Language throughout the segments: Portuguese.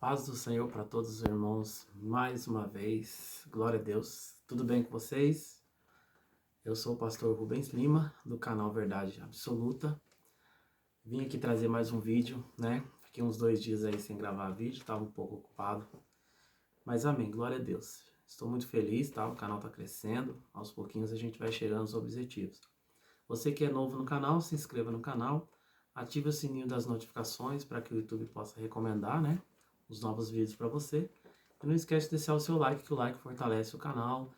Paz do Senhor para todos os irmãos, mais uma vez, glória a Deus. Tudo bem com vocês? Eu sou o pastor Rubens Lima, do canal Verdade Absoluta. Vim aqui trazer mais um vídeo, né? Fiquei uns 2 dias aí sem gravar vídeo, estava um pouco ocupado. Mas amém, glória a Deus. Estou muito feliz, tá? O canal está crescendo, aos pouquinhos a gente vai chegando aos objetivos. Você que é novo no canal, se inscreva no canal, ative o sininho das notificações para que o YouTube possa recomendar, né, os novos vídeos para você. E não esquece de deixar o seu like, que o like fortalece o canal,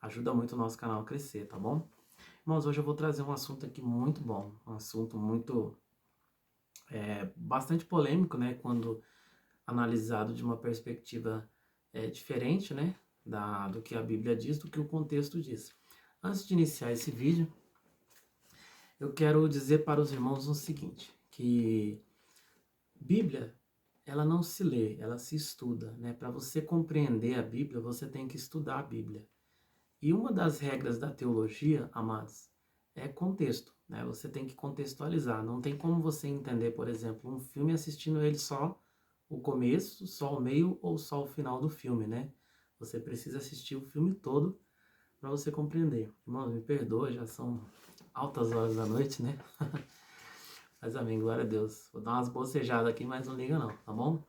ajuda muito o nosso canal a crescer, tá bom? Irmãos, hoje eu vou trazer um assunto aqui muito bom, um assunto bastante polêmico, né, quando analisado de uma perspectiva diferente, né, do que a Bíblia diz, do que o contexto diz. Antes de iniciar esse vídeo, eu quero dizer para os irmãos o seguinte, que Bíblia, ela não se lê, ela se estuda, né? Para você compreender a Bíblia, você tem que estudar a Bíblia. E uma das regras da teologia, amados, é contexto, né? Você tem que contextualizar. Não tem como você entender, por exemplo, um filme assistindo ele só o começo, só o meio ou só o final do filme, né? Você precisa assistir o filme todo para você compreender. Irmão, me perdoa, já são altas horas da noite, né? Mas amém, glória a Deus. Vou dar umas bocejadas aqui, mas não liga não, tá bom?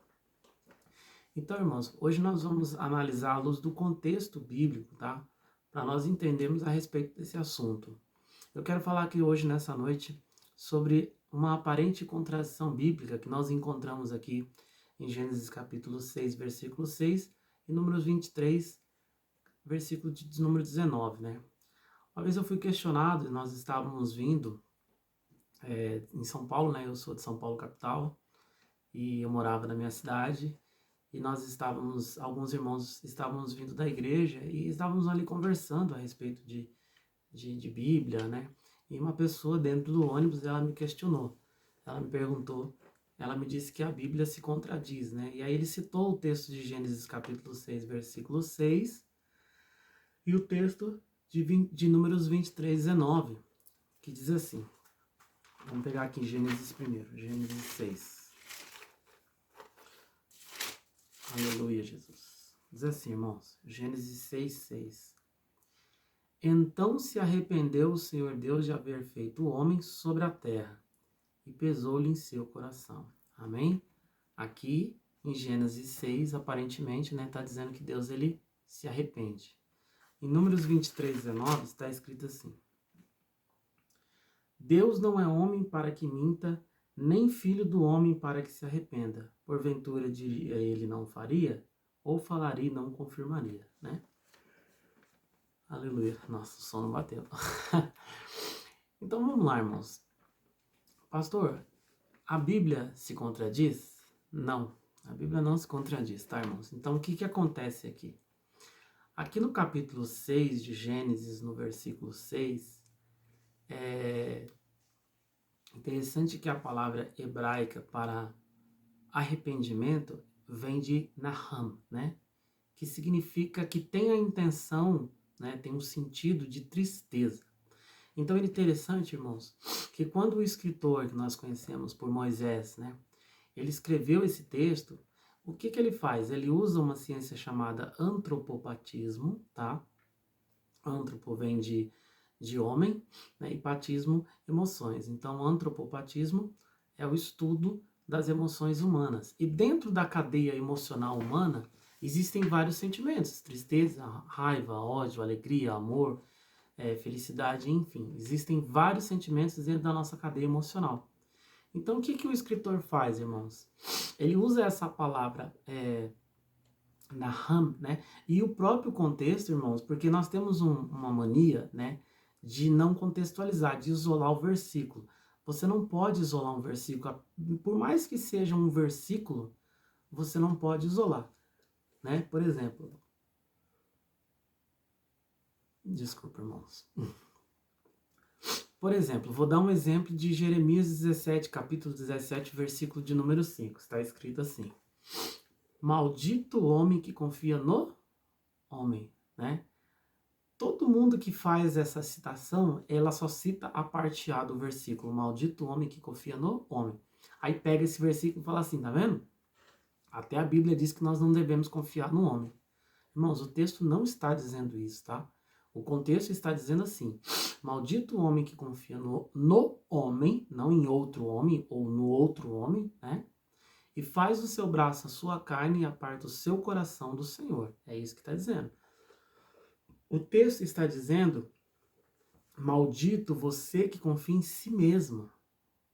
Então, irmãos, hoje nós vamos analisar à luz do contexto bíblico, tá? Para nós entendermos a respeito desse assunto. Eu quero falar aqui hoje, nessa noite, sobre uma aparente contradição bíblica que nós encontramos aqui em Gênesis capítulo 6, versículo 6 e Números 23, versículo de número 19, né? Uma vez eu fui questionado, nós estávamos vindo em São Paulo, né? Eu sou de São Paulo, capital, e eu morava na minha cidade, e alguns irmãos estávamos vindo da igreja e estávamos ali conversando a respeito de Bíblia, né? E uma pessoa dentro do ônibus, ela me questionou, ela me perguntou, ela me disse que a Bíblia se contradiz, né? E aí ele citou o texto de Gênesis capítulo 6, versículo 6, e o texto de Números 23, 19, que diz assim, vamos pegar aqui Gênesis primeiro, Gênesis 6. Aleluia, Jesus. Diz assim, irmãos, Gênesis 6, 6. Então se arrependeu o Senhor Deus de haver feito o homem sobre a terra, e pesou-lhe em seu coração. Amém? Aqui, em Gênesis 6, aparentemente, né, está dizendo que Deus, ele se arrepende. Em Números 23, 19, está escrito assim. Deus não é homem para que minta, nem filho do homem para que se arrependa. Porventura diria ele não faria, ou falaria e não confirmaria, né? Aleluia. Nossa, o sono bateu. Então vamos lá, irmãos. Pastor, a Bíblia se contradiz? Não, a Bíblia não se contradiz, tá, irmãos? Então o que acontece aqui? Aqui no capítulo 6 de Gênesis, no versículo 6, é interessante que a palavra hebraica para arrependimento vem de naham, né? Que significa que tem a intenção, né? Tem um sentido de tristeza. Então é interessante, irmãos, que quando o escritor que nós conhecemos por Moisés, né? Ele escreveu esse texto, o que ele faz? Ele usa uma ciência chamada antropopatismo, tá? Antropo vem de homem, né? E patismo, emoções. Então, antropopatismo é o estudo das emoções humanas. E dentro da cadeia emocional humana, existem vários sentimentos. Tristeza, raiva, ódio, alegria, amor, felicidade, enfim. Existem vários sentimentos dentro da nossa cadeia emocional. Então, o que o escritor faz, irmãos? Ele usa essa palavra naham, né? E o próprio contexto, irmãos, porque nós temos uma mania, né, de não contextualizar, de isolar o versículo. Você não pode isolar um versículo, por mais que seja um versículo, você não pode isolar, né? Por exemplo, desculpa, irmãos. Por exemplo, vou dar um exemplo de Jeremias 17, capítulo 17, versículo de número 5. Está escrito assim: maldito o homem que confia no homem, né? Todo mundo que faz essa citação, ela só cita a parte A do versículo, maldito o homem que confia no homem. Aí pega esse versículo e fala assim, tá vendo? Até a Bíblia diz que nós não devemos confiar no homem. Irmãos, o texto não está dizendo isso, tá? O contexto está dizendo assim: maldito o homem que confia no homem, não em outro homem ou no outro homem, né? E faz o seu braço a sua carne e aparta o seu coração do Senhor. É isso que está dizendo. O texto está dizendo: maldito você que confia em si mesmo,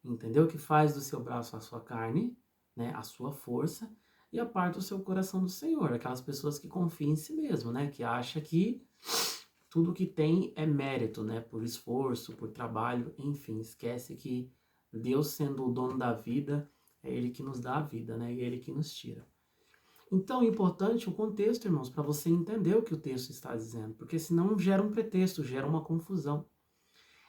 entendeu? Que faz do seu braço a sua carne, né? A sua força, e aparta o seu coração do Senhor. Aquelas pessoas que confiam em si mesmo, né? Que acham que tudo que tem é mérito, né? Por esforço, por trabalho, enfim. Esquece que Deus, sendo o dono da vida, é Ele que nos dá a vida, né? E é Ele que nos tira. Então é importante o contexto, irmãos, para você entender o que o texto está dizendo, porque senão gera um pretexto, gera uma confusão.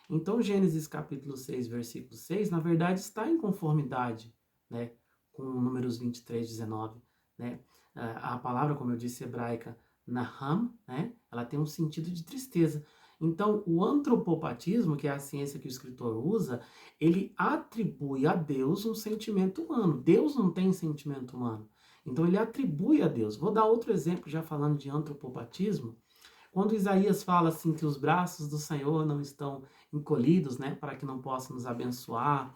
Então Gênesis capítulo 6, versículo 6, na verdade está em conformidade, né, com Números 23, 19, né? A palavra, como eu disse, hebraica, naham, né, ela tem um sentido de tristeza. Então, o antropopatismo, que é a ciência que o escritor usa, ele atribui a Deus um sentimento humano. Deus não tem sentimento humano. Então, ele atribui a Deus. Vou dar outro exemplo, já falando de antropopatismo. Quando Isaías fala assim que os braços do Senhor não estão encolhidos, né, para que não possa nos abençoar.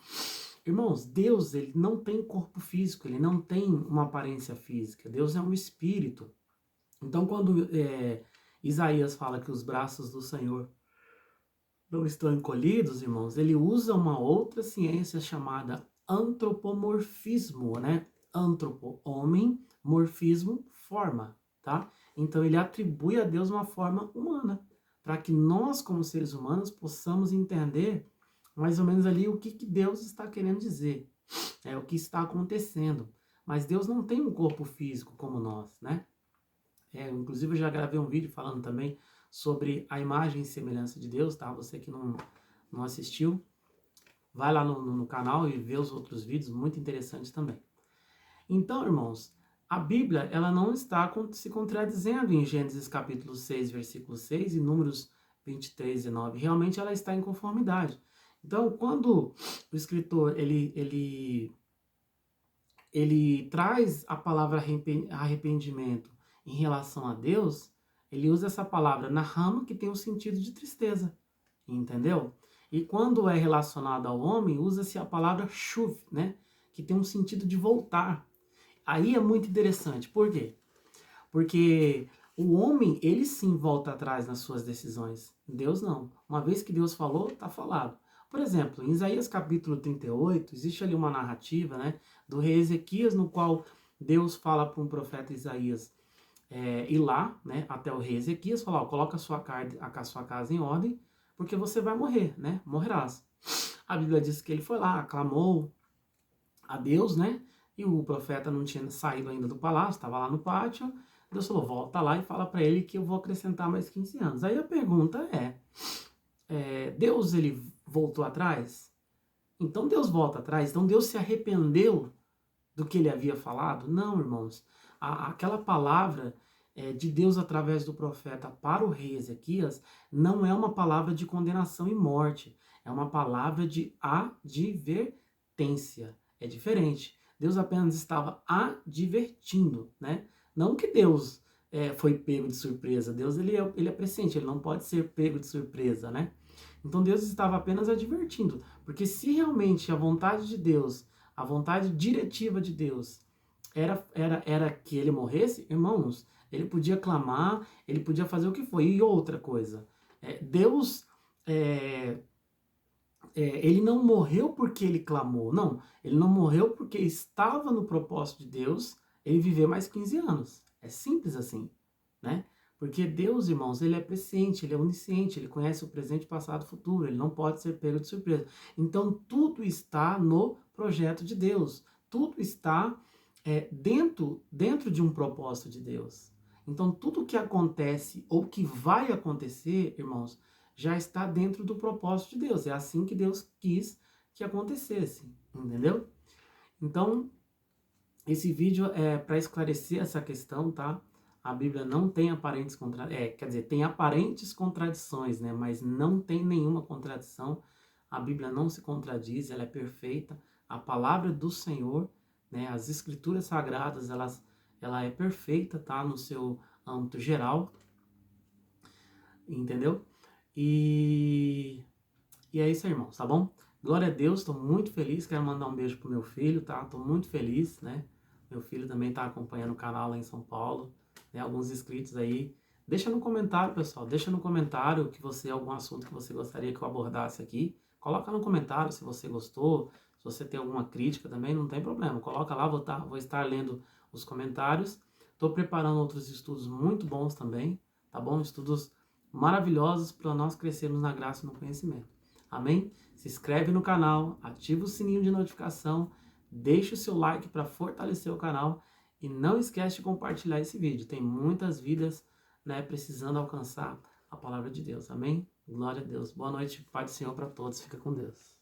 Irmãos, Deus, ele não tem corpo físico, ele não tem uma aparência física. Deus é um espírito. Então, quando Isaías fala que os braços do Senhor não estão encolhidos, irmãos, ele usa uma outra ciência chamada antropomorfismo, né? Antropo, homem, morfismo, forma, tá? Então ele atribui a Deus uma forma humana, para que nós, como seres humanos, possamos entender mais ou menos ali o que Deus está querendo dizer, o que está acontecendo. Mas Deus não tem um corpo físico como nós, né? Inclusive eu já gravei um vídeo falando também sobre a imagem e semelhança de Deus, tá? Você que não assistiu, vai lá no canal e vê os outros vídeos, muito interessantes também. Então, irmãos, a Bíblia, ela não está se contradizendo em Gênesis capítulo 6, versículo 6 e Números 23 e 9. Realmente ela está em conformidade. Então, quando o escritor, ele traz a palavra arrependimento em relação a Deus, ele usa essa palavra naham, que tem o sentido de tristeza, entendeu? E quando é relacionado ao homem, usa-se a palavra shuv, né? Que tem um sentido de voltar. Aí é muito interessante. Por quê? Porque o homem, ele sim volta atrás nas suas decisões. Deus não. Uma vez que Deus falou, está falado. Por exemplo, em Isaías capítulo 38, existe ali uma narrativa, né, do rei Ezequias, no qual Deus fala para um profeta Isaías ir lá, né, até o rei Ezequias, falar, coloca a sua casa em ordem, porque você vai morrer, né, morrerás. A Bíblia diz que ele foi lá, clamou a Deus, né, e o profeta não tinha saído ainda do palácio, estava lá no pátio. Deus falou, volta lá e fala para ele que eu vou acrescentar mais 15 anos. Aí a pergunta Deus, ele voltou atrás? Então Deus volta atrás? Então Deus se arrependeu do que ele havia falado? Não, irmãos. Aquela palavra de Deus através do profeta para o rei Ezequias não é uma palavra de condenação e morte. É uma palavra de advertência. É diferente. Deus apenas estava advertindo, né? Não que Deus foi pego de surpresa. Deus, ele é presciente, ele não pode ser pego de surpresa, né? Então Deus estava apenas advertindo. Porque se realmente a vontade de Deus, a vontade diretiva de Deus era que ele morresse, irmãos, ele podia clamar, ele podia fazer o que foi. E outra coisa, Deus, ele não morreu porque ele clamou, não. Ele não morreu porque estava no propósito de Deus ele viver mais 15 anos. É simples assim, né? Porque Deus, irmãos, ele é presciente, ele é onisciente, ele conhece o presente, passado e futuro, ele não pode ser pego de surpresa. Então, tudo está no projeto de Deus, tudo está dentro de um propósito de Deus. Então, tudo que acontece ou que vai acontecer, irmãos, já está dentro do propósito de Deus. É assim que Deus quis que acontecesse, entendeu? Então, esse vídeo é para esclarecer essa questão, tá? A Bíblia não tem aparentes tem aparentes contradições, né? Mas não tem nenhuma contradição. A Bíblia não se contradiz, ela é perfeita. A palavra do Senhor né? As escrituras sagradas, ela é perfeita, tá? No seu âmbito geral, entendeu? E é isso aí, irmãos, tá bom? Glória a Deus, estou muito feliz, quero mandar um beijo pro meu filho, tá? Estou muito feliz, né? Meu filho também está acompanhando o canal lá em São Paulo, né? Alguns inscritos aí. Deixa no comentário, pessoal, deixa no comentário que você, algum assunto que você gostaria que eu abordasse aqui. Coloca no comentário se você gostou, se você tem alguma crítica também, não tem problema. Coloca lá, vou estar lendo os comentários. Estou preparando outros estudos muito bons também, tá bom? Estudos maravilhosos para nós crescermos na graça e no conhecimento. Amém? Se inscreve no canal, ativa o sininho de notificação, deixa o seu like para fortalecer o canal e não esquece de compartilhar esse vídeo. Tem muitas vidas, né, precisando alcançar a palavra de Deus. Amém? Glória a Deus. Boa noite, Pai do Senhor para todos. Fica com Deus.